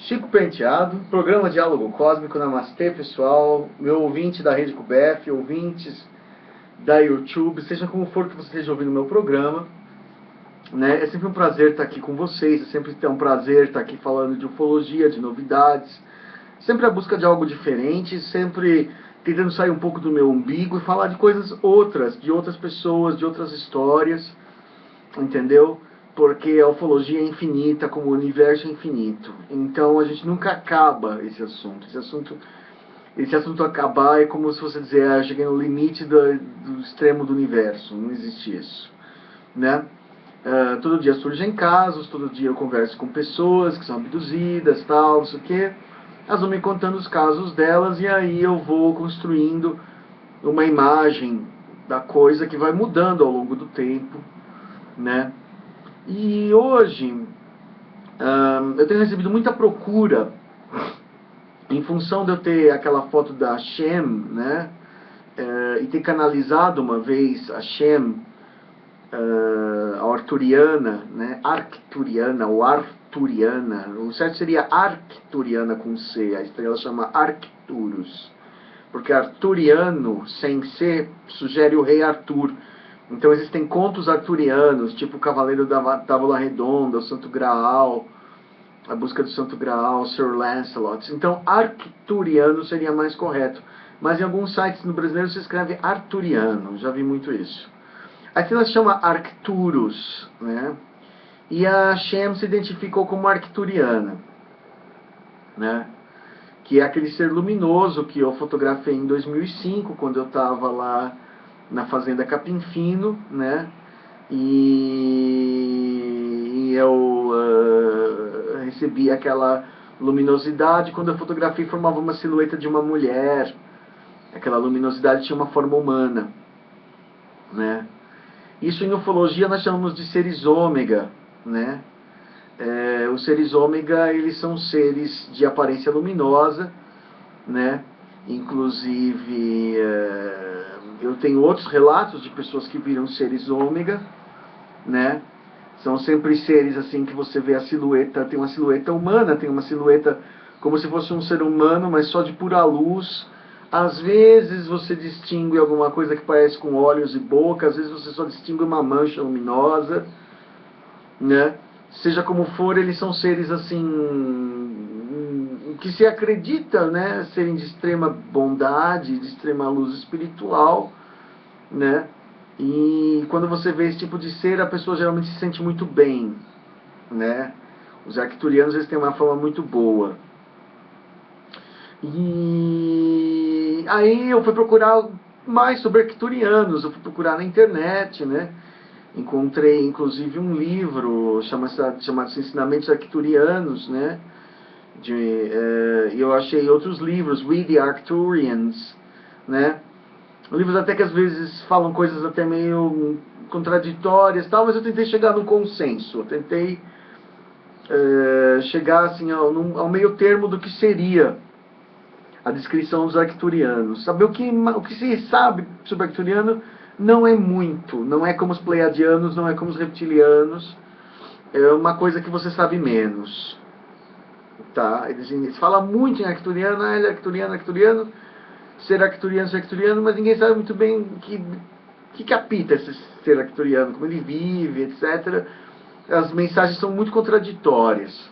Chico Penteado, programa Diálogo Cósmico. Namastê, pessoal, meu ouvinte da Rede CUBEF, ouvintes da YouTube, seja como for que você esteja ouvindo o meu programa, né? É sempre um prazer estar aqui com vocês, é sempre um prazer estar aqui falando de ufologia, de novidades, sempre a busca de algo diferente, sempre tentando sair um pouco do meu umbigo e falar de coisas outras, de outras pessoas, de outras histórias, entendeu? Porque a ufologia é infinita, como o universo é infinito. Então a gente nunca acaba esse assunto. Esse assunto acabar é como se você dizer, eu cheguei no limite do extremo do universo. Não existe isso, né? Todo dia surgem casos, todo dia eu converso com pessoas que são abduzidas, tal, não sei o quê. Elas vão me contando os casos delas e aí eu vou construindo uma imagem da coisa que vai mudando ao longo do tempo, né? E hoje eu tenho recebido muita procura em função de eu ter aquela foto da Shem, né? E ter canalizado uma vez a Shem, a arturiana, né? Arcturiana ou Arturiana. O certo seria Arcturiana com C. A estrela chama Arcturus. Porque arturiano, sem C, sugere o rei Arthur. Então existem contos arturianos, tipo o Cavaleiro da Távola Redonda, o Santo Graal, a Busca do Santo Graal, Sir Lancelot. Então arcturiano seria mais correto. Mas em alguns sites no brasileiro se escreve arturiano, já vi muito isso. Aqui ela se chama Arcturus, né? E a Shem se identificou como arcturiana, né? Que é aquele ser luminoso que eu fotografei em 2005, quando eu estava lá na fazenda Capim Fino, né? E eu recebi aquela luminosidade. Quando eu fotografei, formava uma silhueta de uma mulher. Aquela luminosidade tinha uma forma humana, né? Isso em ufologia nós chamamos de seres ômega, né? Os seres ômega, eles são seres de aparência luminosa, né? Inclusive, eu tenho outros relatos de pessoas que viram seres ômega, né? São sempre seres assim que você vê a silhueta, tem uma silhueta humana, tem uma silhueta como se fosse um ser humano, mas só de pura luz. Às vezes você distingue alguma coisa que parece com olhos e boca, às vezes você só distingue uma mancha luminosa, né? Seja como for, eles são seres assim que se acredita, né, serem de extrema bondade, de extrema luz espiritual, né? E quando você vê esse tipo de ser, a pessoa geralmente se sente muito bem, né? Os arcturianos, eles têm uma fama muito boa. E aí eu fui procurar mais sobre arcturianos, eu fui procurar na internet, né? Encontrei inclusive um livro chamado Ensinamentos Arcturianos, né? E eu achei outros livros, We the Arcturians, né? Livros até que às vezes falam coisas até meio contraditórias, tal, mas eu tentei chegar num consenso, eu tentei chegar assim ao meio termo do que seria a descrição dos arcturianos. Saber o que se sabe sobre arcturiano não é muito, não é como os pleiadianos, não é como os reptilianos, é uma coisa que você sabe menos. Tá? Eles falam muito em arcturiano, ele é arcturiano, arcturiano, ser arcturiano, mas ninguém sabe muito bem que capita esse ser arcturiano, como ele vive, etc. As mensagens são muito contraditórias.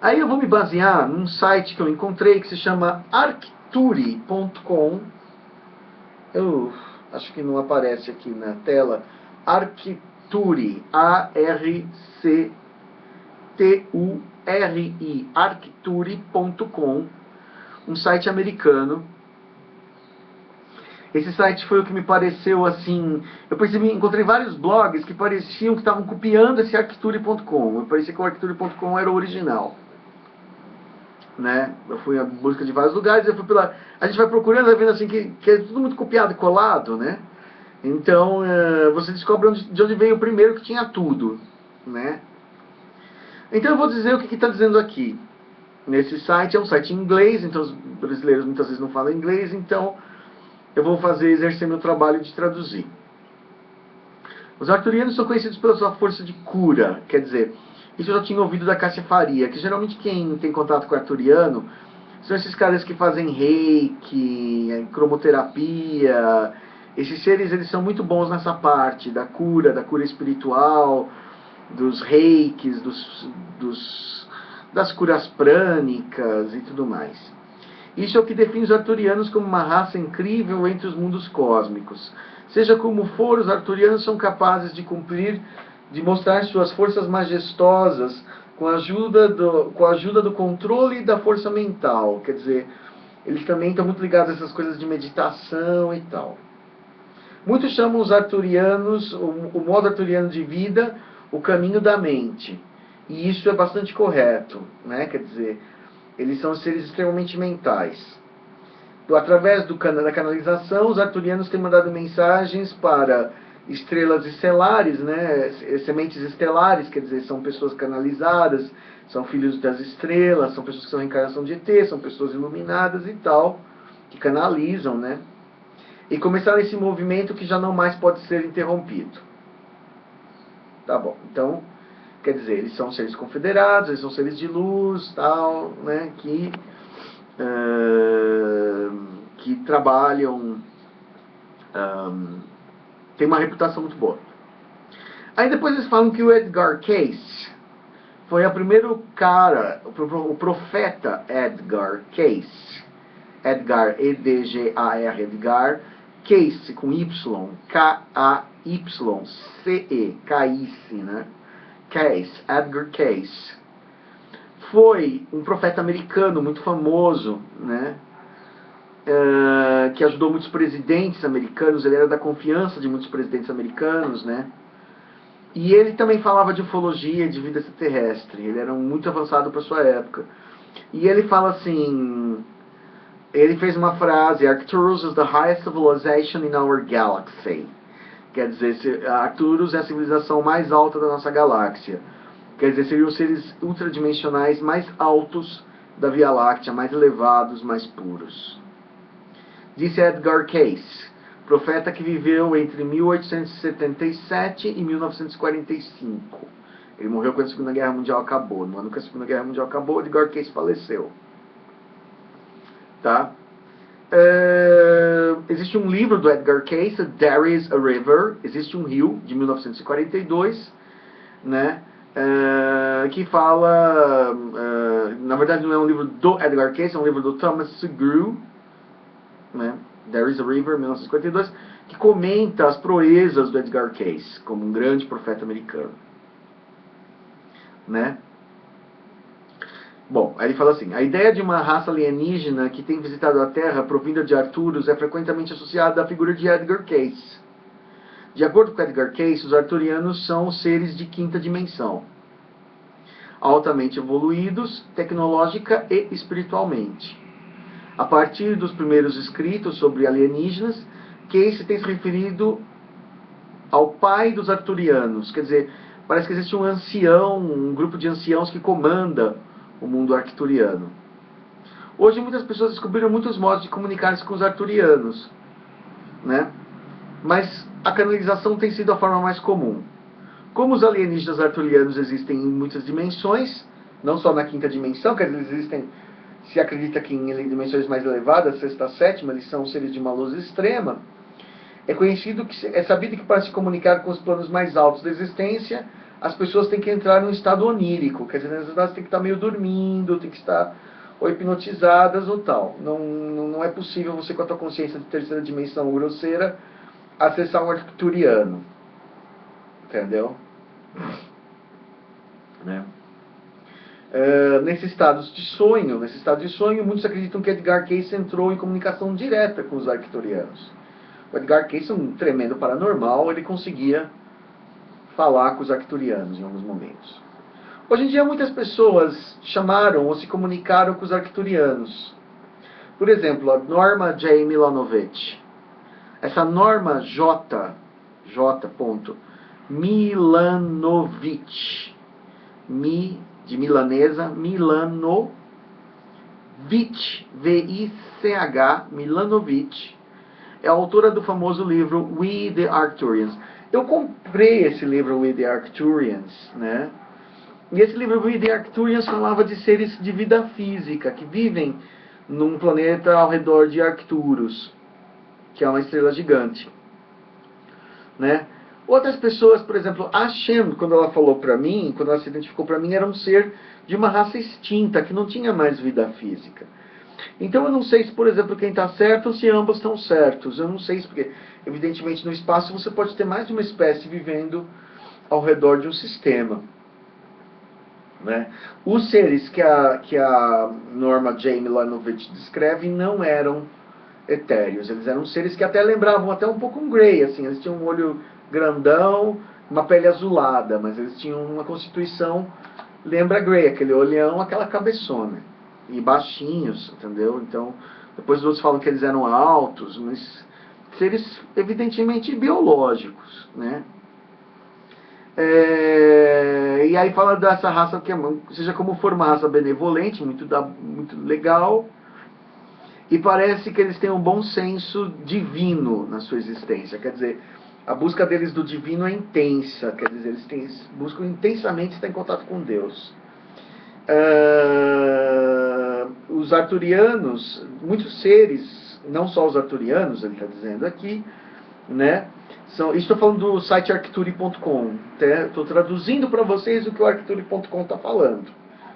Aí eu vou me basear num site que eu encontrei que se chama arcturi.com. Eu acho que não aparece aqui na tela. Arcturi, A-R-C-T-U-R-I, arcturi.com, um site americano. Esse site foi o que me pareceu assim, encontrei vários blogs que pareciam que estavam copiando esse arcturi.com. Parecia que o arcturi.com era o original, né? Eu fui à busca de vários lugares, a gente vai procurando, vai vendo assim que é tudo muito copiado e colado, né? Então você descobre de onde veio o primeiro que tinha tudo, né? Então eu vou dizer o que está dizendo aqui. Nesse site, é um site em inglês, então os brasileiros muitas vezes não falam inglês, então eu vou exercer meu trabalho de traduzir. Os arcturianos são conhecidos pela sua força de cura, quer dizer, Isso eu já tinha ouvido da Cássia Faria, que geralmente quem tem contato com o arturiano são esses caras que fazem reiki, cromoterapia. Esses seres, eles são muito bons nessa parte da cura espiritual, dos reikis, das curas prânicas e tudo mais. Isso é o que define os arturianos como uma raça incrível entre os mundos cósmicos. Seja como for, os arturianos são capazes de cumprir, de mostrar suas forças majestosas com a ajuda do controle e da força mental. Quer dizer, eles também estão muito ligados a essas coisas de meditação e tal. Muitos chamam os arturianos, o modo arturiano de vida, o caminho da mente. E isso é bastante correto, né? Quer dizer, eles são seres extremamente mentais. Através da canalização, os arturianos têm mandado mensagens para estrelas estelares, né? Sementes estelares, quer dizer, são pessoas canalizadas, são filhos das estrelas, são pessoas que são reencarnação de ET, são pessoas iluminadas e tal, que canalizam, né? E começaram esse movimento que já não mais pode ser interrompido. Tá bom, então, quer dizer, eles são seres confederados, eles são seres de luz, tal, né? Que trabalham, tem uma reputação muito boa. Aí depois eles falam que o Edgar Cayce foi o primeiro cara, o profeta Edgar Cayce. Edgar, E-D-G-A-R, Edgar Cayce, com Y, K-A-Y-C-E, Cayce, né? Cayce, Edgar Cayce. Foi um profeta americano muito famoso, né? Que ajudou muitos presidentes americanos, ele era da confiança de muitos presidentes americanos, né? E ele também falava de ufologia, de vida extraterrestre, ele era muito avançado para sua época. E ele fala assim, ele fez uma frase, Arcturus is the highest civilization in our galaxy. Quer dizer, Arcturus é a civilização mais alta da nossa galáxia. Quer dizer, seriam os seres ultradimensionais mais altos da Via Láctea, mais elevados, mais puros. Disse Edgar Cayce, profeta que viveu entre 1877 e 1945. Ele morreu quando a Segunda Guerra Mundial acabou. No ano que a Segunda Guerra Mundial acabou, Edgar Cayce faleceu. Tá? Existe um livro do Edgar Cayce, There is a River, existe um rio, de 1942, né? Que fala, na verdade não é um livro do Edgar Cayce, é um livro do Thomas Segru, né? There is a River, 1952, que comenta as proezas do Edgar Cayce como um grande profeta americano, né? Bom, aí ele fala assim, a ideia de uma raça alienígena que tem visitado a Terra provinda de Arturus é frequentemente associada à figura de Edgar Cayce. De acordo com Edgar Cayce, os arturianos são seres de quinta dimensão, altamente evoluídos, tecnológica e espiritualmente. A partir dos primeiros escritos sobre alienígenas, Cayce tem se referido ao pai dos arturianos. Quer dizer, parece que existe um ancião, um grupo de anciãos que comanda o mundo arcturiano. Hoje muitas pessoas descobriram muitos modos de comunicar-se com os arturianos, né? Mas a canalização tem sido a forma mais comum. Como os alienígenas arturianos existem em muitas dimensões, não só na quinta dimensão, quer dizer, eles existem, se acredita que em dimensões mais elevadas, sexta, sétima, eles são seres de uma luz extrema, é sabido que para se comunicar com os planos mais altos da existência, as pessoas têm que entrar num estado onírico, quer dizer, elas têm que estar meio dormindo, têm que estar ou hipnotizadas ou tal. Não é possível você, com a tua consciência de terceira dimensão grosseira, acessar um arcturiano. Entendeu? Né? Nesse estado de sonho, muitos acreditam que Edgar Cayce entrou em comunicação direta com os arcturianos. O Edgar Cayce é um tremendo paranormal, ele conseguia falar com os arcturianos em alguns momentos. Hoje em dia muitas pessoas chamaram ou se comunicaram com os arcturianos. Por exemplo, a Norma J. Milanovich. Essa Norma J. Milanovich, de milanesa, Milanovich, V-I-C-H, Milanovich, é a autora do famoso livro We the Arcturians. Eu comprei esse livro We the Arcturians, né? E esse livro, The Arcturians, falava de seres de vida física, que vivem num planeta ao redor de Arcturus, que é uma estrela gigante, né? Outras pessoas, por exemplo, a Shem, quando ela falou para mim, quando ela se identificou para mim, era um ser de uma raça extinta, que não tinha mais vida física. Então eu não sei se, por exemplo, quem está certo ou se ambos estão certos. Eu não sei se, porque, evidentemente, no espaço você pode ter mais de uma espécie vivendo ao redor de um sistema, né? Os seres que a Norma J. Milanovic descreve não eram etéreos. Eles eram seres que até lembravam até um pouco um Grey, assim. Eles tinham um olho grandão, uma pele azulada, mas eles tinham uma constituição, lembra Grey, aquele olhão, aquela cabeçona. E baixinhos, entendeu? Então, depois os outros falam que eles eram altos, mas seres evidentemente biológicos, né? E aí fala dessa raça que seja como for uma raça benevolente, muito legal, e parece que eles têm um bom senso divino na sua existência. Quer dizer, a busca deles do divino é intensa, quer dizer, eles buscam intensamente estar em contato com Deus. Os arturianos, muitos seres, não só os arturianos, ele está dizendo aqui, né? Estou falando do site arcturi.com. Estou traduzindo para vocês o que o arcturi.com está falando.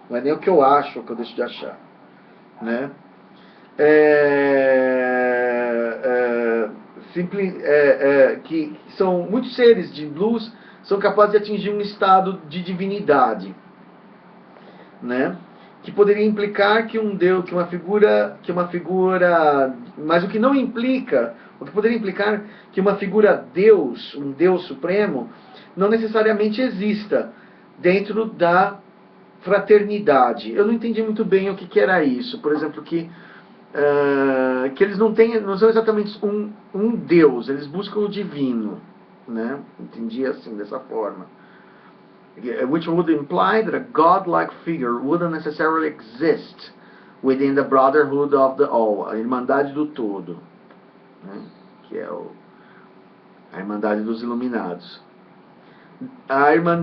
Não é nem o que eu acho, ou o que eu deixo de achar, né? Que são muitos seres de luz são capazes de atingir um estado de divindade, né? Que poderia implicar que um Deus, que uma figura, mas o que não implica, o que poderia implicar que uma figura Deus, um Deus supremo, não necessariamente exista dentro da fraternidade. Eu não entendi muito bem o que era isso. Por exemplo, que eles não são exatamente um Deus, eles buscam o divino, né? Entendi assim, dessa forma. Which would imply that a godlike figure wouldn't necessarily exist within the brotherhood of the all, a Irmandade do Todo, né? Que é a Irmandade dos Iluminados.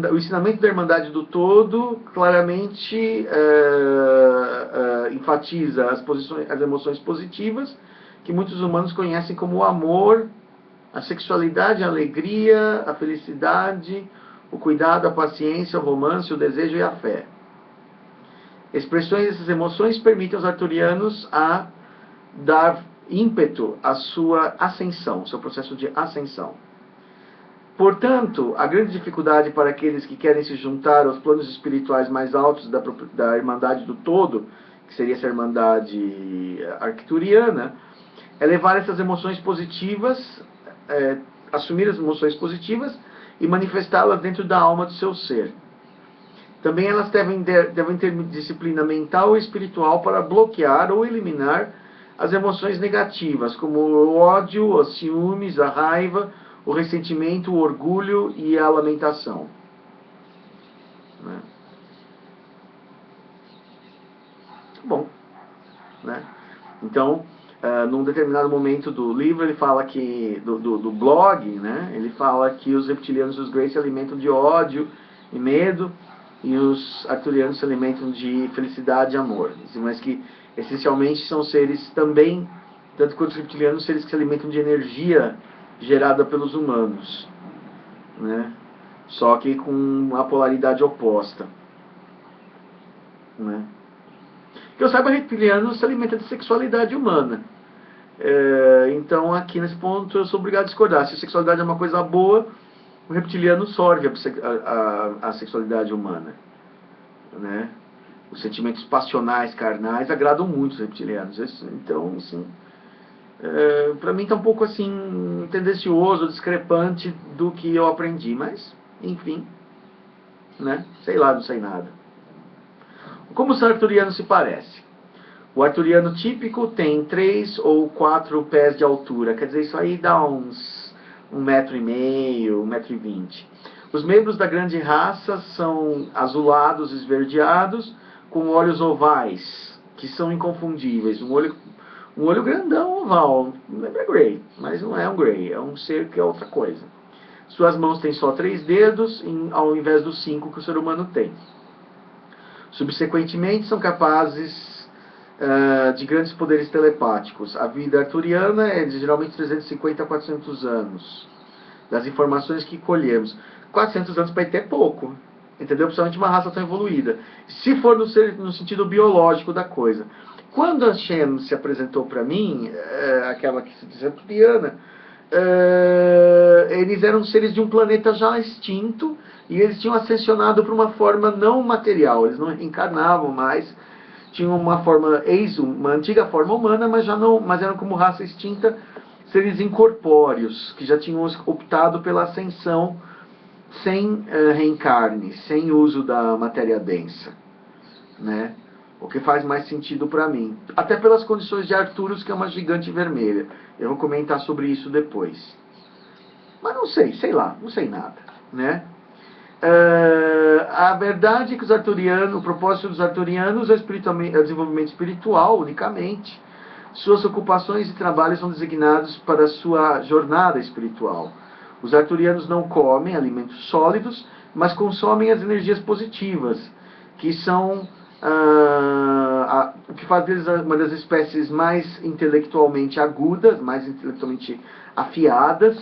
O ensinamento da Irmandade do Todo claramente enfatiza as emoções positivas que muitos humanos conhecem como o amor, a sexualidade, a alegria, a felicidade, o cuidado, a paciência, o romance, o desejo e a fé. Expressões dessas emoções permitem aos arturianos a dar ímpeto à sua ascensão, seu processo de ascensão. Portanto, a grande dificuldade para aqueles que querem se juntar aos planos espirituais mais altos da Irmandade do Todo, que seria essa Irmandade arcturiana, é levar essas emoções positivas, assumir as emoções positivas e manifestá-las dentro da alma do seu ser. Também elas devem ter disciplina mental e espiritual para bloquear ou eliminar as emoções negativas, como o ódio, os ciúmes, a raiva, o ressentimento, o orgulho e a lamentação. Né? Bom, né? Então, num determinado momento do livro, ele fala que, do blog, né? Ele fala que os reptilianos e os Greys se alimentam de ódio e medo, e os arturianos se alimentam de felicidade e amor. Mas que, essencialmente, são seres também, tanto quanto os reptilianos, seres que se alimentam de energia gerada pelos humanos, né? Só que com a polaridade oposta, né? Que eu saiba, reptiliano se alimenta de sexualidade humana. Então, aqui nesse ponto, eu sou obrigado a discordar. Se a sexualidade é uma coisa boa, o reptiliano sorve a sexualidade humana, né? Os sentimentos passionais, carnais, agradam muito os reptilianos. Então, assim, para mim está um pouco assim tendencioso, discrepante do que eu aprendi, mas enfim, né? Sei lá, não sei nada. Como o arturiano se parece? O arturiano típico tem 3 ou 4 pés de altura, quer dizer, isso aí dá uns 1,5 m, 1,20 m. Os membros da grande raça são azulados, esverdeados, com olhos ovais, que são inconfundíveis. Um olho grandão oval, não lembra Grey, mas não é um Grey, é um ser que é outra coisa. Suas mãos têm só 3 dedos, ao invés dos 5 que o ser humano tem. Subsequentemente, são capazes de grandes poderes telepáticos. A vida arturiana é de geralmente 350 a 400 anos, das informações que colhemos. 400 anos para é pouco, entendeu? Principalmente uma raça tão evoluída. Se for no sentido biológico da coisa. Quando a Shem se apresentou para mim, aquela que se diz arturiana, eles eram seres de um planeta já extinto e eles tinham ascensionado para uma forma não material, eles não encarnavam mais, tinham uma forma uma antiga forma humana, mas eram como raça extinta, seres incorpóreos, que já tinham optado pela ascensão sem reencarne, sem uso da matéria densa, né? O que faz mais sentido para mim. Até pelas condições de Arcturus, que é uma gigante vermelha. Eu vou comentar sobre isso depois. Mas não sei lá, não sei nada, né? A verdade é que o propósito dos arturianos é o desenvolvimento espiritual, unicamente. Suas ocupações e trabalhos são designados para a sua jornada espiritual. Os arturianos não comem alimentos sólidos, mas consomem as energias positivas, que são o que faz deles uma das espécies mais intelectualmente agudas, mais intelectualmente afiadas,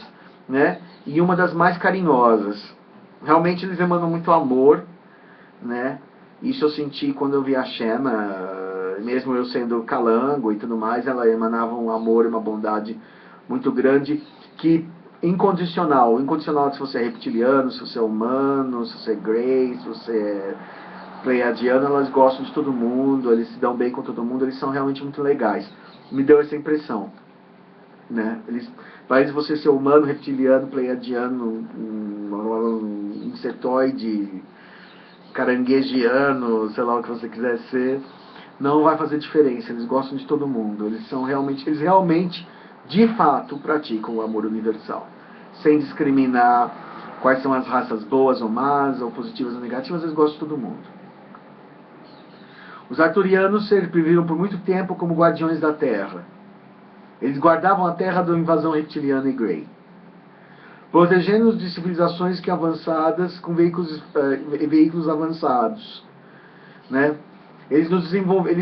né? E uma das mais carinhosas. Realmente eles emanam muito amor, né? Isso eu senti quando eu vi a Shema, mesmo eu sendo calango e tudo mais, ela emanava um amor e uma bondade muito grande, que incondicional se você é reptiliano, se você é humano, se você é grey, se você é pleiadiano, elas gostam de todo mundo, eles se dão bem com todo mundo, eles são realmente muito legais. Me deu essa impressão, né? Para eles você ser humano, reptiliano, pleiadiano, insetoide, caranguejiano, sei lá o que você quiser ser, não vai fazer diferença. Eles gostam de todo mundo. Eles realmente, de fato, praticam o amor universal, sem discriminar quais são as raças boas ou más, ou positivas ou negativas. Eles gostam de todo mundo. Os arturianos viveram por muito tempo como guardiões da Terra. Eles guardavam a Terra da invasão reptiliana e Grey, protegendo-nos de civilizações avançadas com veículos avançados, né? Eles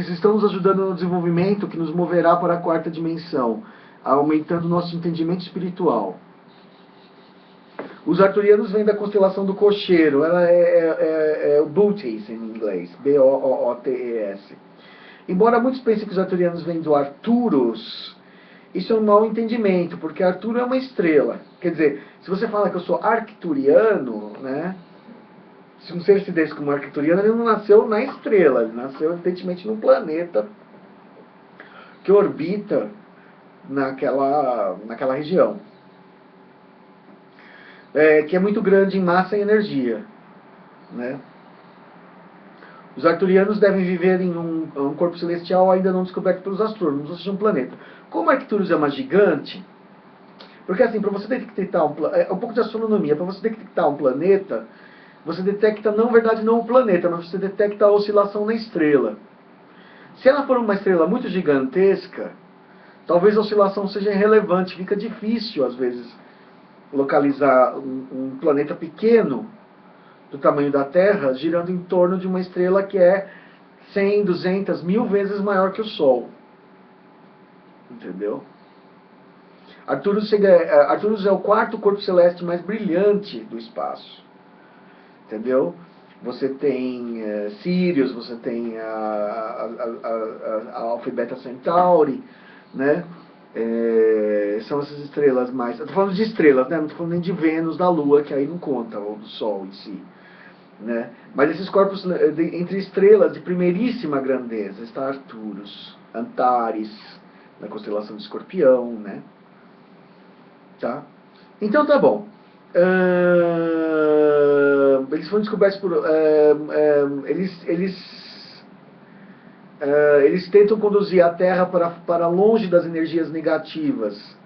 estão nos ajudando no desenvolvimento que nos moverá para a quarta dimensão, aumentando nosso entendimento espiritual. Os arturianos vêm da constelação do cocheiro, ela é o Bootes em inglês, B-O-O-T-E-S. Embora muitos pensem que os arturianos vêm do Arcturus, isso é um mau entendimento, porque Arturo é uma estrela. Quer dizer, se você fala que eu sou arcturiano, né? Se um ser se desse como arcturiano, ele não nasceu na estrela, ele nasceu evidentemente num planeta que orbita naquela região. Que é muito grande em massa e energia, né? Os arturianos devem viver em um corpo celestial ainda não descoberto pelos astrônomos, ou seja, um planeta. Como Arcturus é uma gigante, porque assim, para você detectar um pouco de astronomia, para você detectar um planeta, você detecta, não, na verdade, não o planeta, mas você detecta a oscilação na estrela. Se ela for uma estrela muito gigantesca, talvez a oscilação seja irrelevante, fica difícil, às vezes, localizar um planeta pequeno, do tamanho da Terra, girando em torno de uma estrela que é 100, 200, 1000 vezes maior que o Sol. Entendeu? Arcturus é o quarto corpo celeste mais brilhante do espaço. Entendeu? Você tem Sirius, você tem a Alpha e Beta Centauri, né? São essas estrelas mais... Estou falando de estrelas, né? Não estou falando nem de Vênus, da Lua, que aí não conta, ou do Sol em si, né? Mas esses corpos entre estrelas de primeiríssima grandeza está Arcturus, Antares, na constelação de Escorpião, né? Tá? Então tá bom. Eles foram descobertos por... eles tentam conduzir a Terra para longe das energias negativas,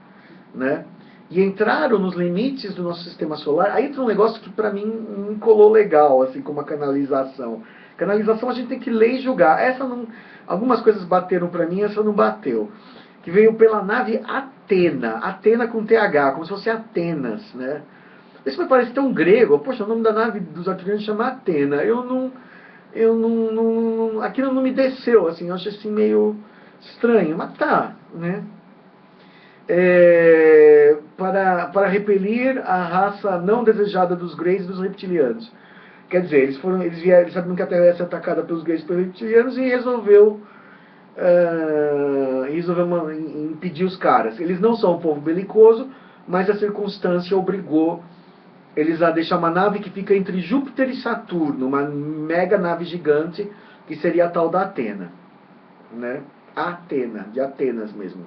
né? E entraram nos limites do nosso sistema solar. Aí entra um negócio que para mim não colou legal, assim, como a canalização. Canalização a gente tem que ler e julgar. Algumas coisas bateram para mim, essa não bateu. Que veio pela nave Atena. Atena com TH, como se fosse Atenas, né? Isso me parece tão grego. Poxa, o nome da nave dos arturianos chama Atena. Eu aquilo não me desceu, assim, eu achei assim meio estranho, mas tá, né? Para repelir a raça não desejada dos Greys e dos reptilianos. Quer dizer, eles sabiam que a Terra ia ser atacada pelos Greys e pelos reptilianos e resolveu impedir os caras. Eles não são um povo belicoso, mas a circunstância obrigou eles a deixar uma nave que fica entre Júpiter e Saturno, uma mega nave gigante, que seria a tal da Atena, né? Atena, de Atenas mesmo,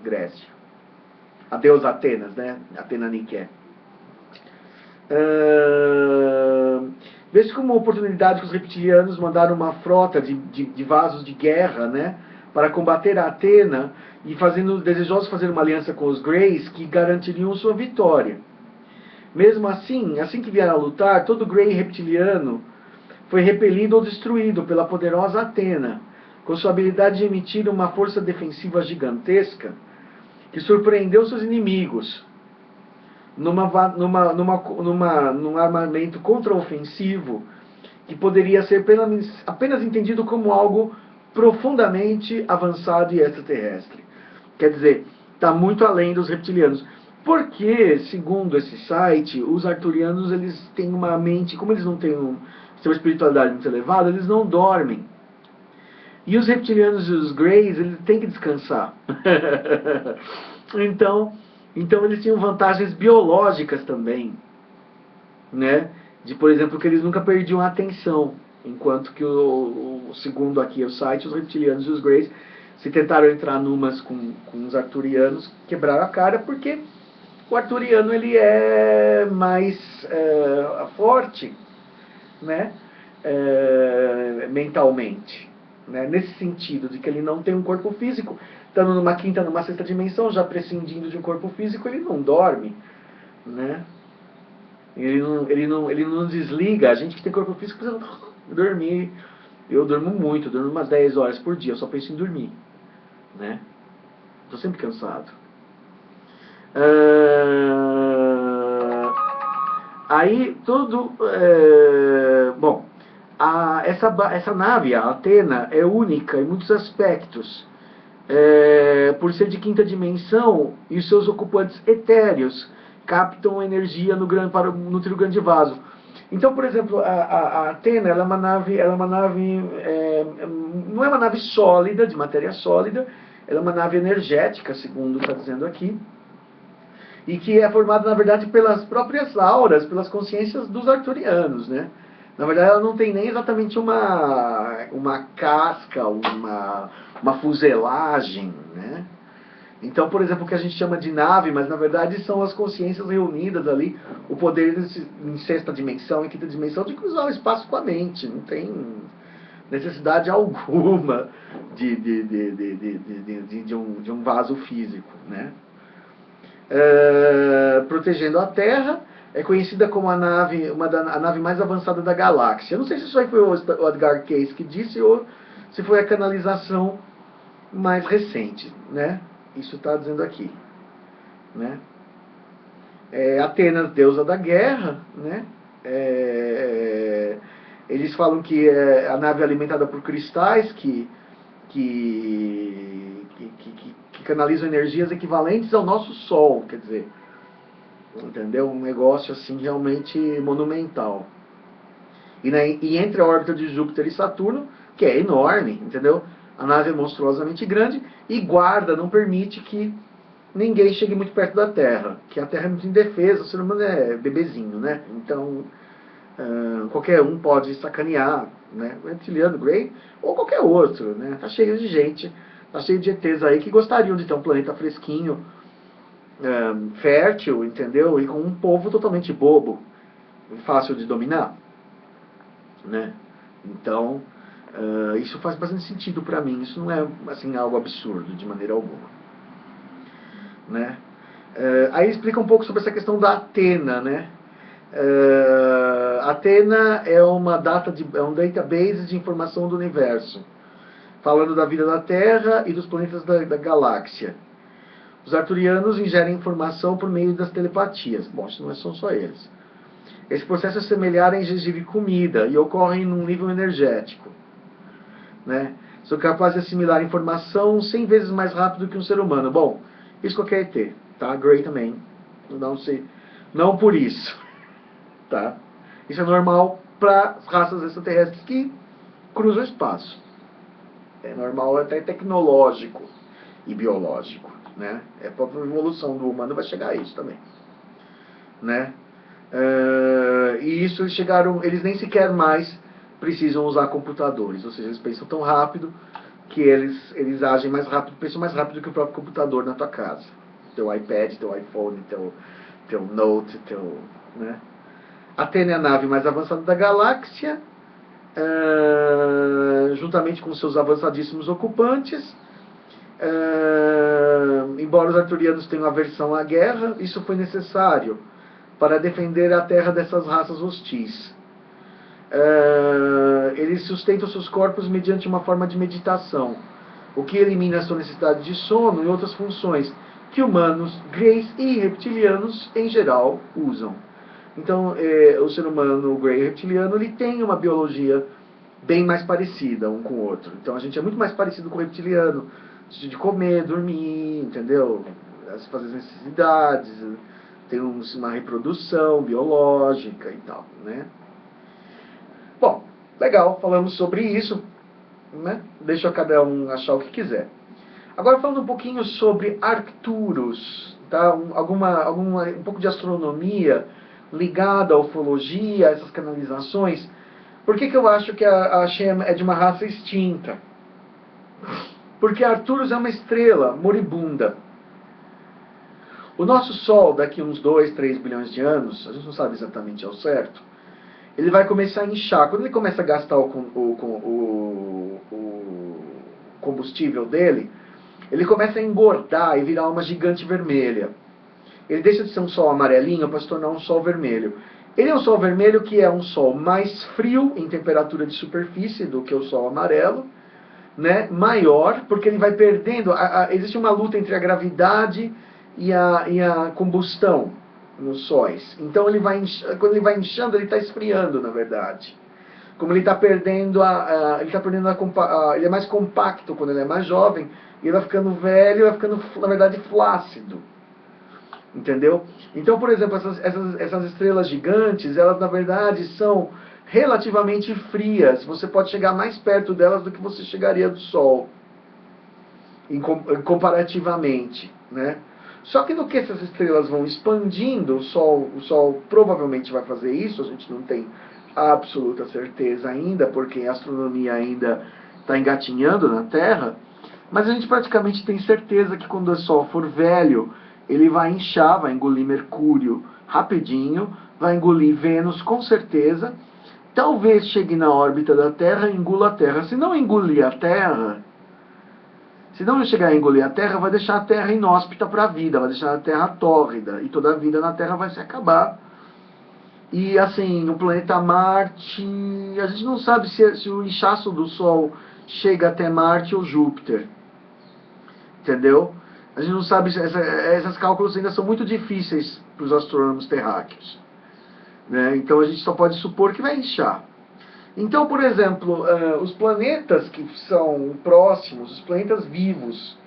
Grécia. A deusa Atenas, né? Atena Nike. Vê-se como uma oportunidade que os reptilianos mandaram uma frota de vasos de guerra, né? Para combater a Atena e desejosos fazer uma aliança com os Greys que garantiriam sua vitória. Mesmo assim que vieram a lutar, todo Grey reptiliano foi repelido ou destruído pela poderosa Atena, com sua habilidade de emitir uma força defensiva gigantesca que surpreendeu seus inimigos num armamento contraofensivo que poderia ser apenas entendido como algo profundamente avançado e extraterrestre. Quer dizer, está muito além dos reptilianos. Porque, segundo esse site, os arturianos eles têm uma mente, como eles não têm uma espiritualidade muito elevada, eles não dormem. E os reptilianos e os Greys, eles têm que descansar. então eles tinham vantagens biológicas também, né? De, por exemplo, que eles nunca perdiam a atenção, enquanto que segundo aqui o site, os reptilianos e os Greys, se tentaram entrar numas com os arturianos, quebraram a cara, porque o arturiano ele é mais forte, né? Mentalmente, né? Nesse sentido de que ele não tem um corpo físico, estando numa quinta, numa sexta dimensão, já prescindindo de um corpo físico, ele não dorme, né? Ele não desliga. A gente que tem corpo físico precisa dormir. Eu durmo muito, durmo umas 10 horas por dia, eu só penso em dormir, né? Estou sempre cansado. Aí tudo bom, essa nave, a Atena, é única em muitos aspectos, por ser de quinta dimensão, e os seus ocupantes etéreos captam energia no núcleo grande vaso. Então, por exemplo, a Atena, ela é uma nave, não é uma nave sólida, de matéria sólida, ela é uma nave energética, segundo está dizendo aqui, e que é formada, na verdade, pelas próprias auras, pelas consciências dos arturianos, né? Na verdade, ela não tem nem exatamente uma casca, uma fuselagem, né? Então, por exemplo, o que a gente chama de nave, mas na verdade são as consciências reunidas ali, o poder em sexta dimensão, em quinta dimensão, de cruzar o espaço com a mente. Não tem necessidade alguma de um vaso físico, né? Protegendo a Terra, é conhecida como a nave mais avançada da galáxia. Eu não sei se isso aí foi o Edgar Cayce que disse ou se foi a canalização mais recente, né? Isso está dizendo aqui, né? Atenas, deusa da guerra, né? Eles falam que a nave é alimentada por cristais que canalizam energias equivalentes ao nosso Sol, quer dizer, entendeu? Um negócio assim realmente monumental. E entre a órbita de Júpiter e Saturno, que é enorme, entendeu? A nave é monstruosamente grande e guarda, não permite que ninguém chegue muito perto da Terra, que a Terra é muito indefesa, o ser humano é bebezinho, né? Então, qualquer um pode sacanear, né? O reptiliano, Grey, ou qualquer outro, né? Tá cheio de gente, tá cheio de ETs aí que gostariam de ter um planeta fresquinho, fértil, entendeu? E com um povo totalmente bobo, fácil de dominar, né? Então, isso faz bastante sentido para mim. Isso não é assim algo absurdo de maneira alguma, né? Aí explica um pouco sobre essa questão da Atena, né? Atena é um database de informação do universo, falando da vida da Terra e dos planetas da galáxia. Os arturianos ingerem informação por meio das telepatias. Bom, isso não são só eles. Esse processo é semelhante à ingestão de comida e ocorre num nível energético, né? Sou capaz de assimilar informação 100 vezes mais rápido que um ser humano. Bom, isso qualquer ET, tá? Grey também. Não sei, não por isso, tá? Isso é normal para raças extraterrestres que cruzam o espaço. É normal, até tecnológico e biológico, né? É a própria evolução do humano vai chegar a isso também, né? E isso eles nem sequer mais precisam usar computadores, ou seja, eles pensam tão rápido que eles agem mais rápido, pensam mais rápido que o próprio computador na tua casa. Teu iPad, teu iPhone, teu Note, né? Atena é a nave mais avançada da galáxia, juntamente com seus avançadíssimos ocupantes. Embora os arturianos tenham aversão à guerra, isso foi necessário para defender a Terra dessas raças hostis. Eles sustentam seus corpos mediante uma forma de meditação, o que elimina a sua necessidade de sono e outras funções que humanos, greys e reptilianos em geral usam. Então, o ser humano, o grey reptiliano, ele tem uma biologia bem mais parecida um com o outro. Então, a gente é muito mais parecido com o reptiliano, de comer, dormir, entendeu? Fazer as necessidades, tem uma reprodução biológica e tal, né? Bom, legal, falamos sobre isso, né? Deixa cada um achar o que quiser. Agora falando um pouquinho sobre Arcturus, tá? Um pouco de astronomia ligada à ufologia, essas canalizações. Por que eu acho que a Shem é de uma raça extinta? Porque Arcturus é uma estrela moribunda. O nosso Sol, daqui uns 2, 3 bilhões de anos, a gente não sabe exatamente ao certo, ele vai começar a inchar. Quando ele começa a gastar o combustível dele, ele começa a engordar e virar uma gigante vermelha. Ele deixa de ser um Sol amarelinho para se tornar um Sol vermelho. Ele é um Sol vermelho que é um Sol mais frio em temperatura de superfície do que o Sol amarelo, né? Maior, porque ele vai perdendo... existe uma luta entre a gravidade e a combustão nos sóis. Então, quando ele vai inchando, ele está esfriando, na verdade. Como ele está perdendo ele é mais compacto quando ele é mais jovem, e ele vai ficando velho, vai ficando, na verdade, flácido. Entendeu? Então, por exemplo, essas estrelas gigantes, elas, na verdade, são relativamente frias. Você pode chegar mais perto delas do que você chegaria do Sol, comparativamente, né? Só que no que essas estrelas vão expandindo, o Sol provavelmente vai fazer isso, a gente não tem absoluta certeza ainda, porque a astronomia ainda está engatinhando na Terra, mas a gente praticamente tem certeza que quando o Sol for velho, ele vai inchar, vai engolir Mercúrio rapidinho, vai engolir Vênus com certeza, talvez chegue na órbita da Terra e engula a Terra. Se não engolir a Terra, se não chegar a engolir a Terra, vai deixar a Terra inóspita para a vida, vai deixar a Terra tórrida, e toda a vida na Terra vai se acabar. E assim, no planeta Marte, a gente não sabe se o inchaço do Sol chega até Marte ou Júpiter. Entendeu? A gente não sabe, esses cálculos ainda são muito difíceis para os astrônomos terráqueos, né? Então a gente só pode supor que vai inchar. Então, por exemplo, os planetas que são próximos, os planetas vivos,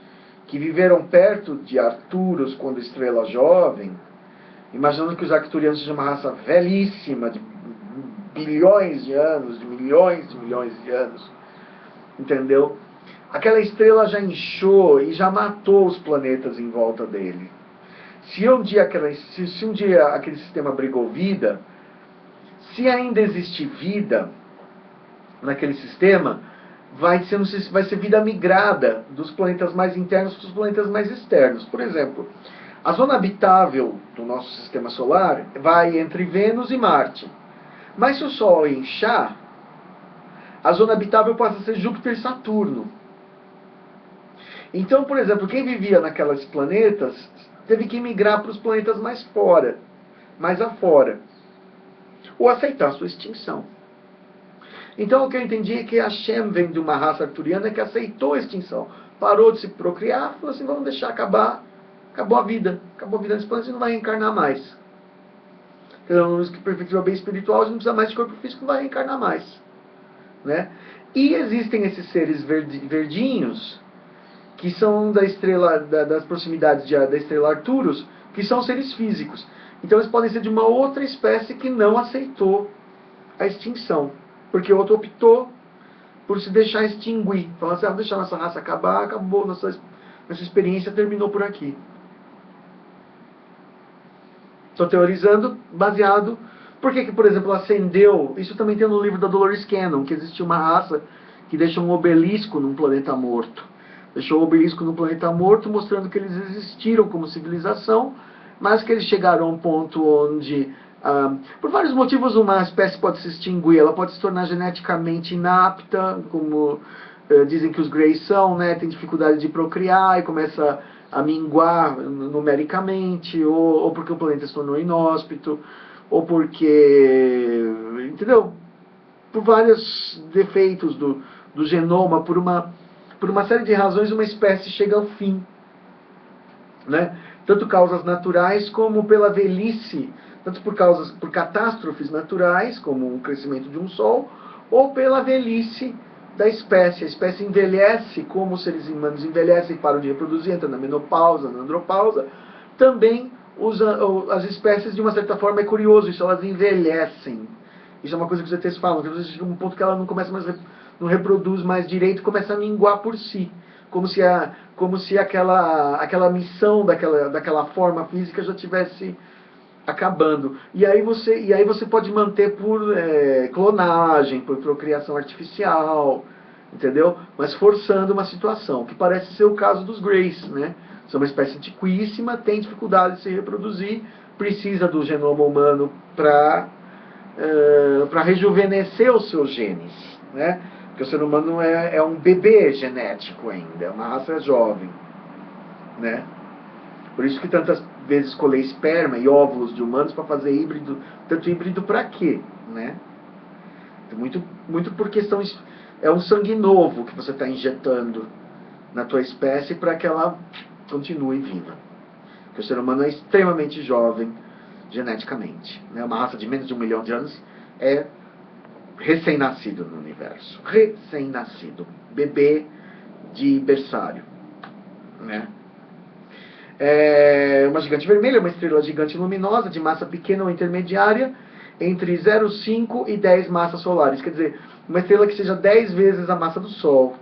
que viveram perto de Arcturus quando estrela jovem, imaginando que os arcturianos sejam uma raça velhíssima, de bilhões de anos, de milhões de anos, entendeu? Aquela estrela já inchou e já matou os planetas em volta dele. Se um dia aquele sistema abrigou vida, se ainda existe vida naquele sistema, vai ser vida migrada dos planetas mais internos para os planetas mais externos. Por exemplo, a zona habitável do nosso sistema solar vai entre Vênus e Marte. Mas se o Sol inchar, a zona habitável passa a ser Júpiter e Saturno. Então, por exemplo, quem vivia naqueles planetas teve que migrar para os planetas mais afora, ou aceitar sua extinção. Então, o que eu entendi é que a Shem vem de uma raça arturiana que aceitou a extinção, parou de se procriar, falou assim, vamos deixar acabar, acabou a vida nesse planeta e não vai reencarnar mais. Então, em perspectiva bem espiritual, a gente não precisa mais de corpo físico, não vai reencarnar mais. Né? E existem esses seres verdinhos, que são da estrela, das proximidades da estrela Arcturus, que são seres físicos. Então eles podem ser de uma outra espécie que não aceitou a extinção. Porque o outro optou por se deixar extinguir. Falando assim, vou deixar nossa raça acabar, acabou, nossa experiência terminou por aqui. Estou teorizando baseado... Por que, por exemplo, acendeu... Isso também tem no livro da Dolores Cannon, que existe uma raça que deixa um obelisco num planeta morto. Deixou o obelisco no planeta morto, mostrando que eles existiram como civilização, mas que eles chegaram a um ponto onde, por vários motivos, uma espécie pode se extinguir. Ela pode se tornar geneticamente inapta, como dizem que os Greys são, né? Tem dificuldade de procriar e começa a minguar numericamente, ou porque o planeta se tornou inóspito, ou porque, entendeu? Por vários defeitos do genoma, por uma série de razões, uma espécie chega ao fim. Né? Tanto causas naturais como pela velhice, tanto por catástrofes naturais, como o crescimento de um sol, ou pela velhice da espécie. A espécie envelhece como os seres humanos envelhecem e param de reproduzir, entra na menopausa, na andropausa. Também as espécies, de uma certa forma, é curioso isso, elas envelhecem. Isso é uma coisa que os ETs falam, que às vezes chega um ponto que ela não começa mais não reproduz mais direito, começa a minguar por si, como se aquela missão daquela forma física já tivesse acabando. E aí você pode manter por clonagem, por procriação artificial, entendeu? Mas forçando uma situação, que parece ser o caso dos Greys, né? São uma espécie antiquíssima, tem dificuldade de se reproduzir, precisa do genoma humano para rejuvenescer os seus genes, né? Porque o ser humano é um bebê genético ainda, é uma raça jovem, né? Por isso que tantas vezes colher esperma e óvulos de humanos para fazer híbrido. Tanto híbrido para quê, né? Muito por questão... É um sangue novo que você está injetando na tua espécie para que ela continue viva. Porque o ser humano é extremamente jovem geneticamente, né? Uma raça de menos de 1 milhão de anos é recém-nascido no universo. Recém-nascido. Bebê de berçário. Né? Uma gigante vermelha, uma estrela gigante luminosa, de massa pequena ou intermediária, entre 0,5 e 10 massas solares. Quer dizer, uma estrela que seja 10 vezes a massa do Sol.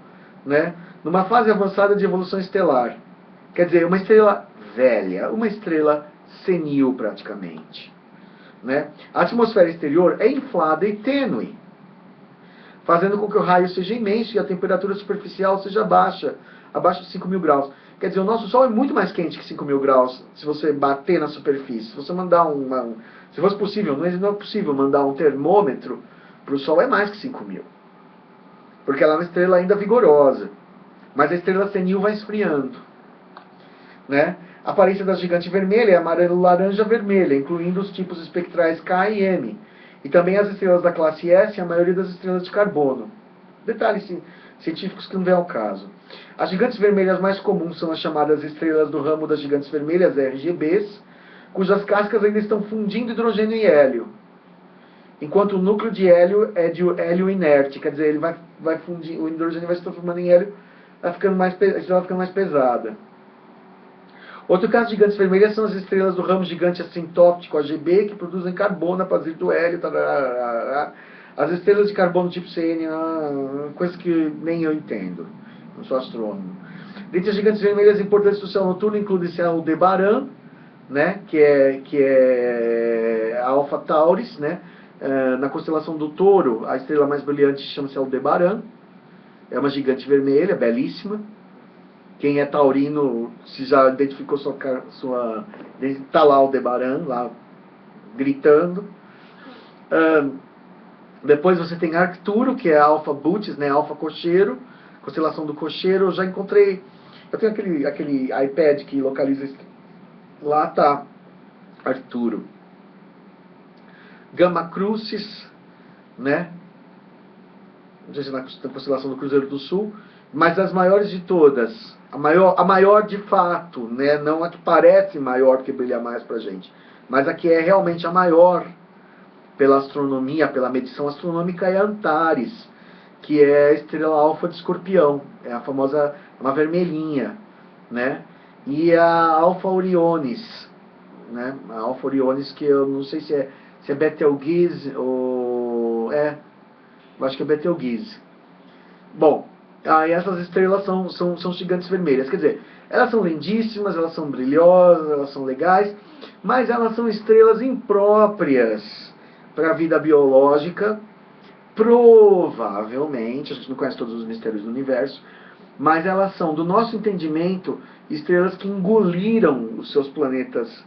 Né? Numa fase avançada de evolução estelar. Quer dizer, uma estrela velha, uma estrela senil praticamente. Né? A atmosfera exterior é inflada e tênue, fazendo com que o raio seja imenso e a temperatura superficial seja baixa, abaixo de 5.000 graus. Quer dizer, o nosso Sol é muito mais quente que 5.000 graus, se você bater na superfície. Se você mandar se fosse possível, não é possível mandar um termômetro para o Sol, é mais que 5.000. Porque ela é uma estrela ainda vigorosa. Mas a estrela senil vai esfriando. Né? A aparência da gigante vermelha é amarelo, laranja, vermelha, incluindo os tipos espectrais K e M. E também as estrelas da classe S e a maioria das estrelas de carbono. Detalhes científicos que não vem ao caso. As gigantes vermelhas mais comuns são as chamadas estrelas do ramo das gigantes vermelhas, RGBs, cujas cascas ainda estão fundindo hidrogênio e hélio. Enquanto o núcleo de hélio é de hélio inerte, quer dizer, ele vai fundir, o hidrogênio vai se transformando em hélio, a estrela vai ficando mais pesada. Outro caso de gigantes vermelhas são as estrelas do ramo gigante assintóptico AGB, que produzem carbono a partir do hélio. Tararara. As estrelas de carbono tipo CN, coisa que nem eu entendo. Não sou astrônomo. Dentre as gigantes vermelhas importantes do céu noturno, inclui-se a Aldebaran, né, que é a Alpha Tauris, né, na constelação do Touro, a estrela mais brilhante chama-se Aldebaran. É uma gigante vermelha, belíssima. Quem é taurino, se já identificou tá lá Aldebaran, lá gritando. Depois você tem Arcturo, que é Alpha Bootes, né, Alpha Cocheiro, constelação do Cocheiro. Eu já encontrei, eu tenho aquele iPad que localiza, lá tá Arcturo. Gamma Crucis, né, não sei se na constelação do Cruzeiro do Sul, mas as maiores de todas, a maior de fato, né, não a que parece maior porque brilha mais pra gente, Mas a que é realmente a maior pela astronomia, pela medição astronômica, é Antares, que é a estrela alfa de Escorpião, é a famosa, uma vermelhinha, né? E a Alfa Orionis, né? A Alfa Orionis, que eu não sei se é Betelgeuse ou... eu acho que é Betelgeuse. Bom, aí essas estrelas são gigantes vermelhas, quer dizer, elas são lindíssimas, elas são brilhosas, elas são legais, mas elas são estrelas impróprias para a vida biológica, provavelmente, a gente não conhece todos os mistérios do universo, mas elas são, do nosso entendimento, estrelas que engoliram os seus planetas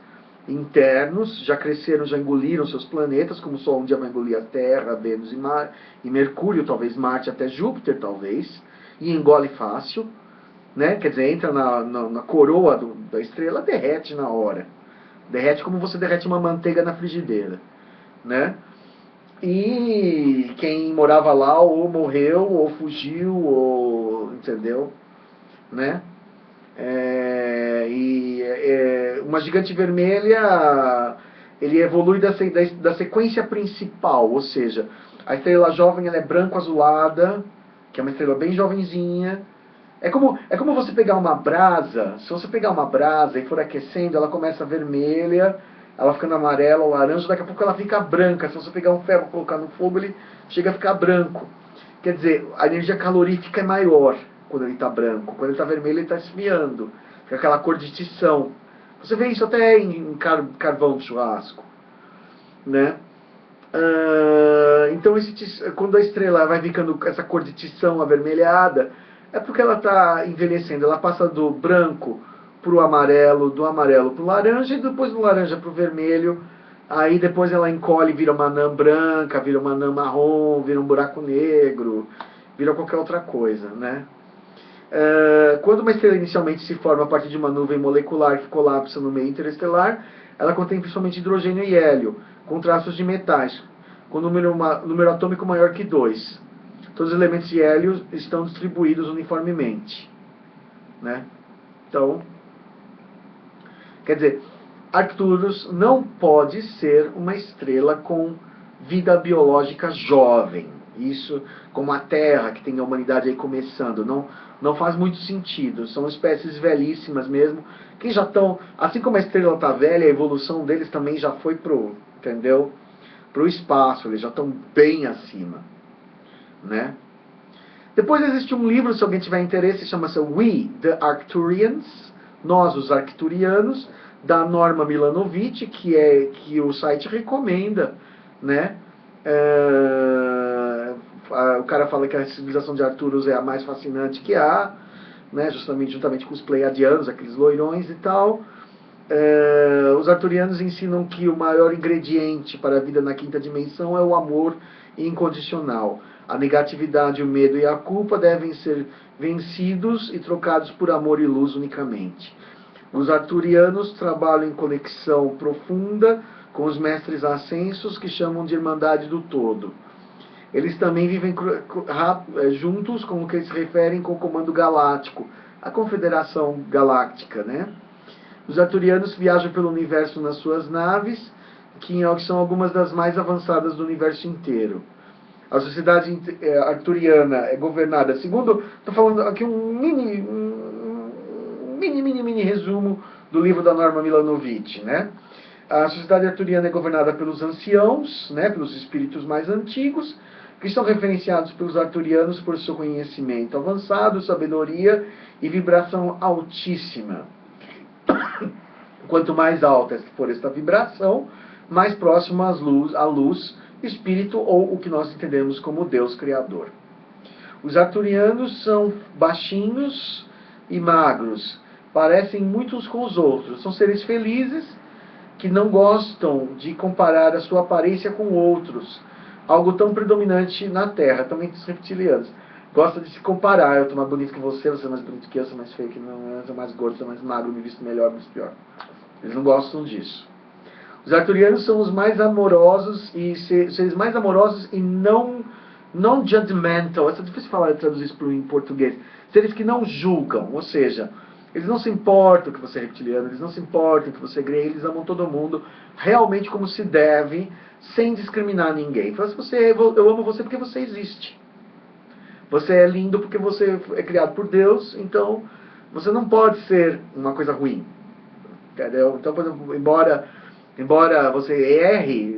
internos, já cresceram, já engoliram seus planetas, como o Sol um dia vai engolir a Terra, Vênus e Mercúrio, talvez Marte, até Júpiter, talvez, e engole fácil, né? Quer dizer, entra na coroa da estrela, derrete na hora. Derrete como você derrete uma manteiga na frigideira, né? E quem morava lá ou morreu, ou fugiu, ou... entendeu? Né? Uma gigante vermelha, ele evolui da sequência principal, ou seja, a estrela jovem ela é branco-azulada, que é uma estrela bem jovenzinha. É como você pegar uma brasa, se você pegar uma brasa e for aquecendo, ela começa vermelha, ela ficando amarela ou laranja, daqui a pouco ela fica branca. Se você pegar um ferro e colocar no fogo, ele chega a ficar branco. Quer dizer, a energia calorífica é maior quando ele está branco. Quando ele está vermelho, ele está esfriando. Fica aquela cor de tição. Você vê isso até em carvão de churrasco, né? Então, quando a estrela vai ficando com essa cor de tição avermelhada, é porque ela está envelhecendo. Ela passa do branco para o amarelo, do amarelo para o laranja, e depois do laranja para o vermelho. Aí depois ela encolhe, vira uma anã branca, vira uma anã marrom, vira um buraco negro, vira qualquer outra coisa, né? Quando uma estrela inicialmente se forma a partir de uma nuvem molecular que colapsa no meio interestelar, ela contém principalmente hidrogênio e hélio, com traços de metais, com número atômico maior que 2. Todos os elementos de hélio estão distribuídos uniformemente, né? Então, quer dizer, Arcturus não pode ser uma estrela com vida biológica jovem. Isso, como a Terra, que tem a humanidade aí começando, não faz muito sentido. São espécies velhíssimas mesmo, que já estão, assim como a estrela está velha, a evolução deles também já foi pro espaço, eles já estão bem acima, né? Depois existe um livro, se alguém tiver interesse, chama-se We, the Arcturians, Nós, os Arcturianos, da Norma Milanovic, que o site recomenda, né? O cara fala que a civilização de Arcturus é a mais fascinante que há, né? Juntamente com os Pleiadianos, aqueles loirões e tal. Os arturianos ensinam que o maior ingrediente para a vida na quinta dimensão é o amor incondicional. A negatividade, o medo e a culpa devem ser vencidos e trocados por amor e luz unicamente. Os arturianos trabalham em conexão profunda com os mestres ascensos, que chamam de Irmandade do Todo. Eles também vivem juntos com o que eles referem com o Comando Galáctico, a Confederação Galáctica, né? Os arturianos viajam pelo universo nas suas naves, que são algumas das mais avançadas do universo inteiro. A sociedade arturiana é governada, segundo... Estou falando aqui um mini resumo do livro da Norma Milanovic, né? A sociedade arturiana é governada pelos anciãos, né, pelos espíritos mais antigos, que estão referenciados pelos arturianos por seu conhecimento avançado, sabedoria e vibração altíssima. Quanto mais alta for esta vibração, mais próximo à luz, espírito ou o que nós entendemos como Deus Criador. Os arturianos são baixinhos e magros, parecem muito uns com os outros. São seres felizes que não gostam de comparar a sua aparência com outros, algo tão predominante na Terra, também dos reptilianos. Gosta de se comparar. Eu estou mais bonito que você é mais bonito que eu sou mais feio que não, eu sou mais gordo, sou mais magro, me visto melhor, me visto pior. Eles não gostam disso. Os arturianos são os mais amorosos e seres mais amorosos e não judgmental. É difícil falar, traduzir isso em português. Seres que não julgam, ou seja, Eles não se importam que você é reptiliano, eles não se importam que você é grey, eles amam todo mundo realmente como se deve, sem discriminar ninguém. Fala assim, eu amo você porque você existe. Você é lindo porque você é criado por Deus, então você não pode ser uma coisa ruim. Entendeu? Então, por exemplo, embora você erre,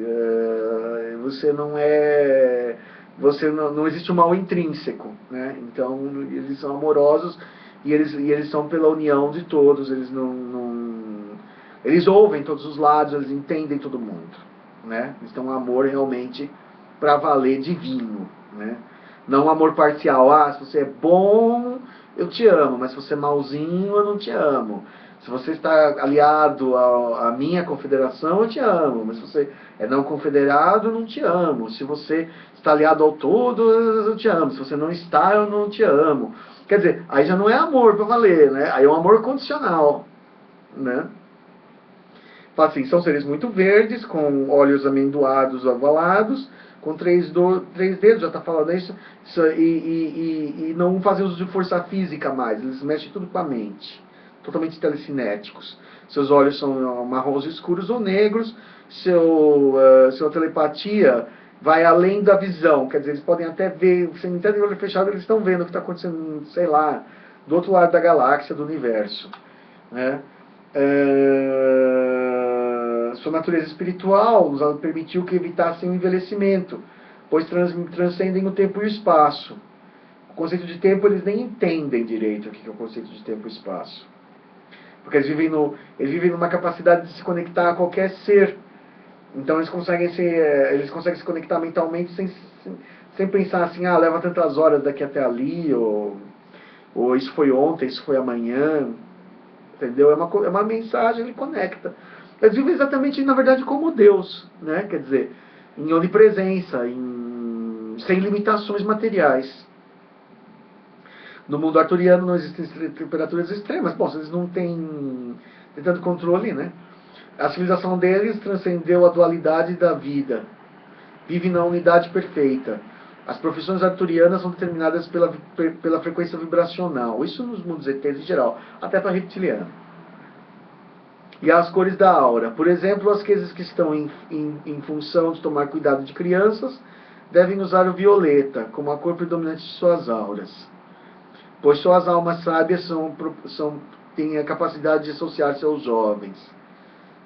você não é... não existe um mal intrínseco, né? Então, eles são amorosos e eles são pela união de todos, eles ouvem todos os lados, eles entendem todo mundo, né? Eles têm um amor realmente para valer divino, né? Não um amor parcial. Ah, se você é bom, eu te amo, mas se você é malzinho, eu não te amo. Se você está aliado à minha confederação, eu te amo, mas se você é não confederado, eu não te amo. Se você está aliado ao todo, eu te amo. Se você não está, eu não te amo. Quer dizer, aí já não é amor para valer, né? Aí é um amor condicional, né? Fala assim, são seres muito verdes, com olhos amendoados, ovalados, com três dedos, já está falando isso, e não fazem uso de força física mais, eles mexem tudo com a mente, totalmente telecinéticos. Seus olhos são marrons escuros ou negros, sua telepatia vai além da visão, quer dizer, eles podem até ver, sem ter o olho fechado, eles estão vendo o que está acontecendo, sei lá, do outro lado da galáxia, do universo, né? Sua natureza espiritual nos permitiu que evitassem o envelhecimento, pois transcendem o tempo e o espaço. O conceito de tempo eles nem entendem direito o que é o conceito de tempo e espaço. Porque eles vivem numa capacidade de se conectar a qualquer ser. Então eles conseguem se conectar mentalmente sem pensar assim, ah, leva tantas horas daqui até ali, ou isso foi ontem, isso foi amanhã. Entendeu? É uma mensagem, ele conecta. Eles vivem exatamente, na verdade, como Deus, né? Quer dizer, em onipresença, sem limitações materiais. No mundo arturiano não existem temperaturas extremas. Bom, eles não têm tanto controle, né? A civilização deles transcendeu a dualidade da vida. Vive na unidade perfeita. As profissões arturianas são determinadas pela frequência vibracional. Isso nos mundos ETs em geral, até para reptiliano. E as cores da aura. Por exemplo, aqueles que estão em função de tomar cuidado de crianças devem usar o violeta como a cor predominante de suas auras. Pois só as almas sábias têm a capacidade de associar-se aos jovens.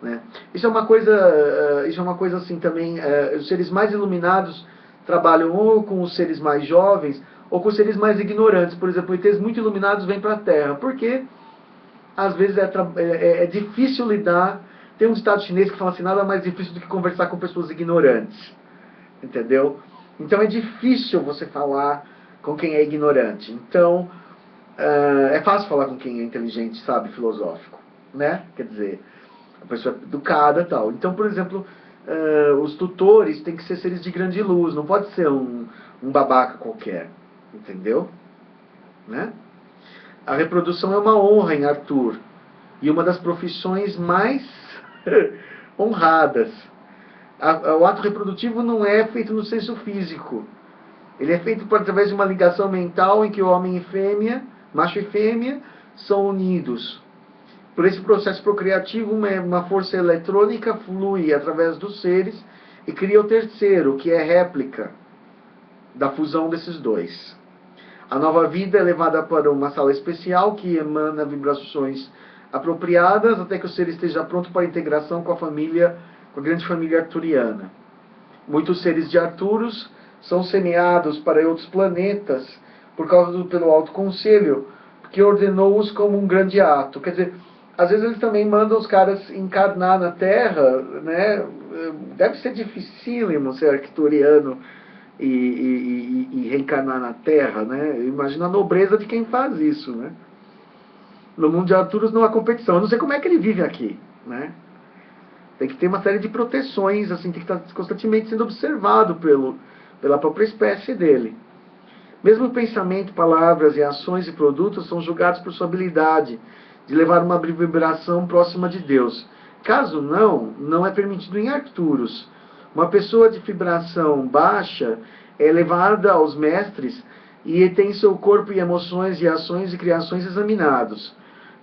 Né? Isso é uma coisa assim também. Os seres mais iluminados trabalham ou com os seres mais jovens ou com os seres mais ignorantes. Por exemplo, ETs muito iluminados vêm para a Terra. Por quê? Às vezes é difícil lidar. Tem um ditado chinês que fala assim, nada mais difícil do que conversar com pessoas ignorantes. Entendeu? Então é difícil você falar com quem é ignorante. Então, é fácil falar com quem é inteligente, sabe, filosófico. Né? Quer dizer, a pessoa é educada e tal. Então, por exemplo, os tutores têm que ser seres de grande luz. Não pode ser um babaca qualquer. Entendeu? Né? A reprodução é uma honra em Arthur e uma das profissões mais honradas. O ato reprodutivo não é feito no senso físico. Ele é feito através de uma ligação mental em que o homem e fêmea, macho e fêmea, são unidos. Por esse processo procriativo, uma força eletrônica flui através dos seres e cria o terceiro, que é réplica da fusão desses dois. A nova vida é levada para uma sala especial que emana vibrações apropriadas até que o ser esteja pronto para a integração com a grande família arturiana. Muitos seres de Arturus são semeados para outros planetas pelo Alto Conselho, que ordenou-os como um grande ato. Quer dizer, às vezes eles também mandam os caras encarnar na Terra, né? Deve ser dificílimo ser arcturiano e reencarnar na Terra, né? Imagina a nobreza de quem faz isso, né? No mundo de Arturus não há competição. Eu não sei como é que ele vive aqui, né? Tem que ter uma série de proteções, assim, tem que estar constantemente sendo observado pela própria espécie dele. Mesmo o pensamento, palavras e ações e produtos são julgados por sua habilidade de levar uma vibração próxima de Deus. Caso não é permitido em Arcturus. Uma pessoa de vibração baixa é levada aos mestres e tem seu corpo e emoções e ações e criações examinados.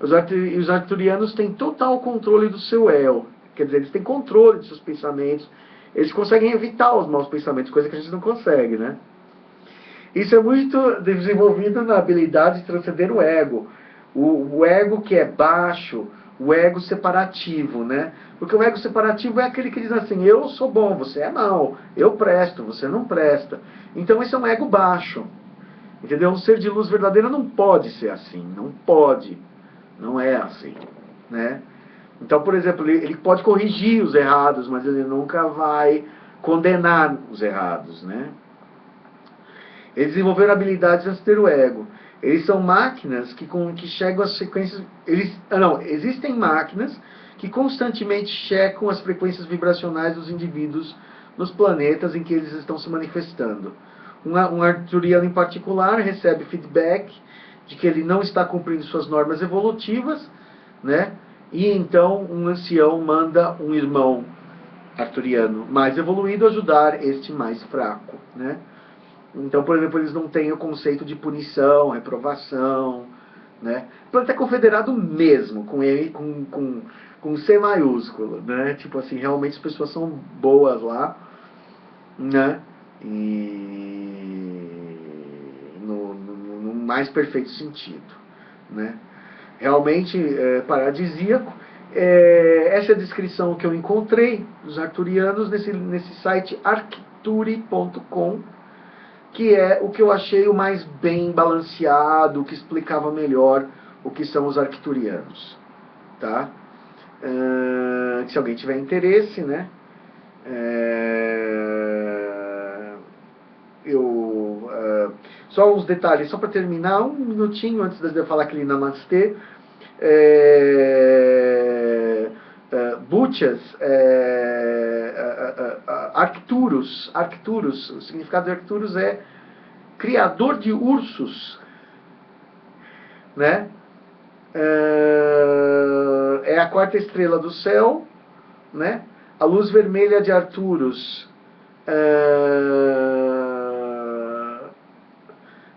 E os arcturianos têm total controle do seu eu. Quer dizer, eles têm controle dos seus pensamentos. Eles conseguem evitar os maus pensamentos, coisa que a gente não consegue, né? Isso é muito desenvolvido na habilidade de transcender o ego. O ego que é baixo, o ego separativo, né? Porque o ego separativo é aquele que diz assim, eu sou bom, você é mau, eu presto, você não presta. Então esse é um ego baixo. Entendeu? Um ser de luz verdadeira não pode ser assim, não pode. Não é assim, né? Então, por exemplo, ele pode corrigir os errados, mas ele nunca vai condenar os errados, né? Eles desenvolveram habilidades de ter o ego. Eles são máquinas que chegam as frequências... existem máquinas que constantemente checam as frequências vibracionais dos indivíduos nos planetas em que eles estão se manifestando. Um arcturiano em particular recebe feedback de que ele não está cumprindo suas normas evolutivas, né? E então um ancião manda um irmão arcturiano mais evoluído ajudar este mais fraco, né? Então, por exemplo, eles não têm o conceito de punição, reprovação, né? O planeta é confederado mesmo, com C maiúsculo, né? Tipo assim, realmente as pessoas são boas lá, né? E no mais perfeito sentido, né? Realmente é paradisíaco. Essa é a descrição que eu encontrei dos arcturianos nesse site arcturi.com, que é o que eu achei o mais bem balanceado, que explicava melhor o que são os arcturianos, tá? Se alguém tiver interesse, né? Só uns detalhes, só para terminar, um minutinho antes de eu falar aquele namastê. Butchas, Arcturus, o significado de Arcturus é criador de ursos, né? É a quarta estrela do céu, né? A luz vermelha de Arcturus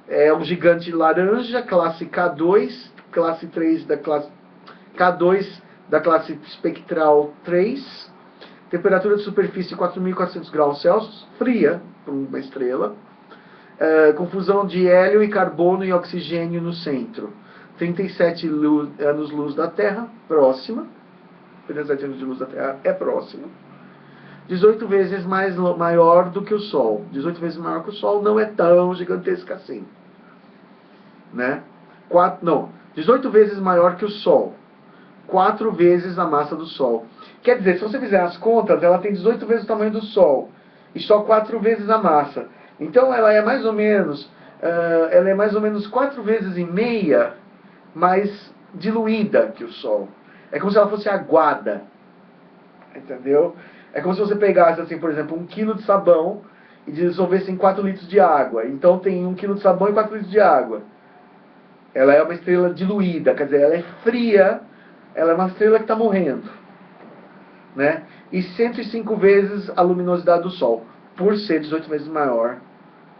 é um gigante laranja, classe K2, classe 3 da classe K2 da classe espectral 3, temperatura de superfície 4.400 graus Celsius, fria para uma estrela, confusão de hélio e carbono e oxigênio no centro, 37 anos-luz da Terra, próxima, 37 anos de luz da Terra é próxima, 18 vezes maior do que o Sol, 18 vezes maior que o Sol, não é tão gigantesca assim, né? 18 vezes maior que o Sol, 4 vezes a massa do Sol. Quer dizer, se você fizer as contas, ela tem 18 vezes o tamanho do Sol e só 4 vezes a massa. Então ela é mais ou menos 4 vezes e meia mais diluída que o Sol. É como se ela fosse aguada, entendeu? É como se você pegasse, assim, por exemplo, 1 quilo de sabão e dissolvesse em 4 litros de água. Então tem 1 quilo de sabão e 4 litros de água. Ela é uma estrela diluída, quer dizer, ela é fria. Ela é uma estrela que está morrendo, né? E 105 vezes a luminosidade do Sol, por ser 18 vezes maior,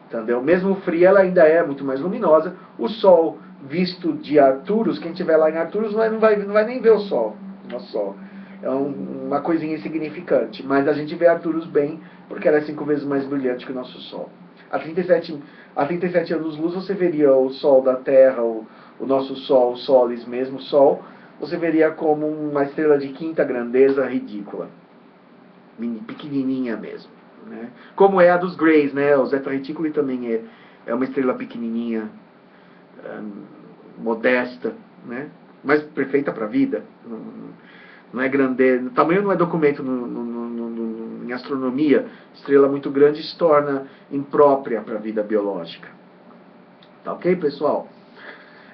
entendeu? Mesmo fria, ela ainda é muito mais luminosa. O Sol, visto de Arcturus, quem estiver lá em Arcturus não vai nem ver o Sol, nosso Sol. É uma coisinha insignificante, mas a gente vê Arcturus bem, porque ela é 5 vezes mais brilhante que o nosso Sol. A 37 anos-luz você veria o Sol da Terra, o nosso Sol, o Solis mesmo, o Sol, você veria como uma estrela de quinta grandeza ridícula. Pequenininha mesmo, né? Como é a dos Greys, né? O Zeta Reticuli também é uma estrela pequenininha, modesta, né? Mas perfeita para a vida. Não é grandeza. O tamanho não é documento em astronomia. Estrela muito grande se torna imprópria para a vida biológica. Tá ok, pessoal?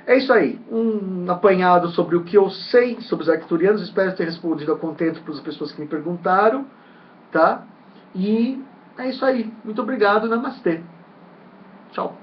É isso aí, um apanhado sobre o que eu sei sobre os arcturianos. Espero ter respondido a contento para as pessoas que me perguntaram, tá? E é isso aí. Muito obrigado, namastê. Tchau.